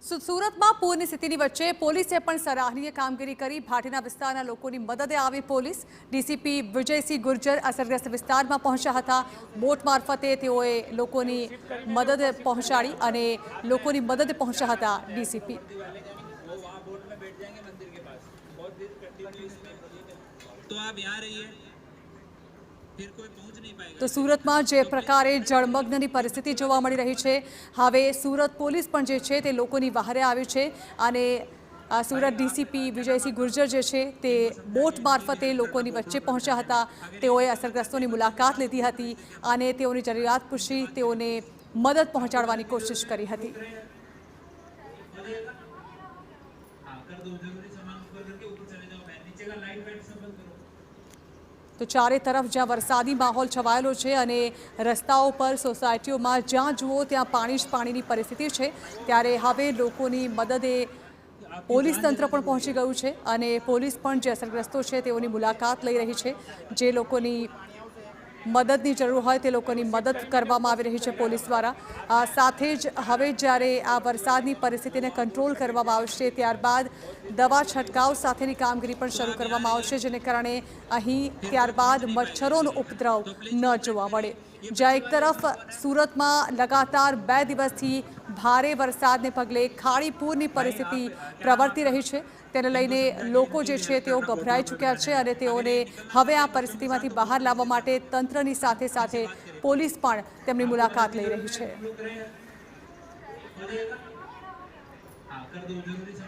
સુરત में પૂરની સ્થિતિની વચ્ચે પોલીસે પણ સરાહનીય કામગીરી કરી। ભાટીના વિસ્તારના લોકોની મદદે આવી પોલીસ। ડીસીપી વિજયસિંહ ગુર્જર અસરગ્રસ્ત વિસ્તારમાં પહોંચ્યા હતા। બોટ મારફતે તેઓએ લોકોની મદદ પહોંચાડી અને લોકોની મદદે પહોંચ્યા હતા ડીસીપી। तो आप यहाँ रहिए, फिर कोई पहुंच नहीं पाएगा। तो सूरत में जे प्रकारे जलमग्ननी परिस्थिति जोवा मळी रही है, हवे सूरत पोलीस पण जे छे ते लोकोनी वहारे आवी छे अने सूरत डीसीपी विजयसिंह गुर्जर जे छे ते बोट मार्फते लोकोनी वच्चे पहोंच्या हता। तेओए असरग्रस्तोनी मुलाकात लीधी हती अने तेओनी जरूरियात पूछी, तेओने मदद पहोंचाडवानी कोशिश करी हती। तो चारे तरफ ज्यां वरसादी माहौल छवायेलो छे अने रस्ताओं पर सोसायटीओं में ज्यां जुओ त्यां पाणी ज पाणीनी परिस्थिति छे, त्यारे हवे लोकोनी मददे पोलीस तंत्र पण पहोंची गयुं छे अने पोलीस पण जे असरग्रस्तो छे तेओनी मुलाकात लई रही छे। जे लोकोनी मददनी जरूर होय ते लोकोनी मदद करवामां आवी रही छे पोलीस द्वारा। साथे ज हवे ज्यारे आ वरसादनी परिस्थितिने कंट्रोल करवामां आवशे त्यारबाद दवा छंटकाव साथेनी कामगीरी पण शरू करवामां आवशे, जेने कारणे અહીં ત્યારબાદ મચ્છરોનો ઉપદ્રવ ન જોવા મળે। જ્યાં એક તરફ સુરતમાં લગાતાર 2 દિવસથી ભારે વરસાદને પગલે ખાડી પૂરની પરિસ્થિતિ પ્રવર્તી રહી છે, તેને લઈને લોકો જે છે તેઓ ગભરાઈ ચૂક્યા છે અને તેઓને હવે આ પરિસ્થિતિમાંથી બહાર લાવવા માટે તંત્રની સાથે સાથે પોલીસ પણ તેમની મુલાકાત લઈ રહી છે।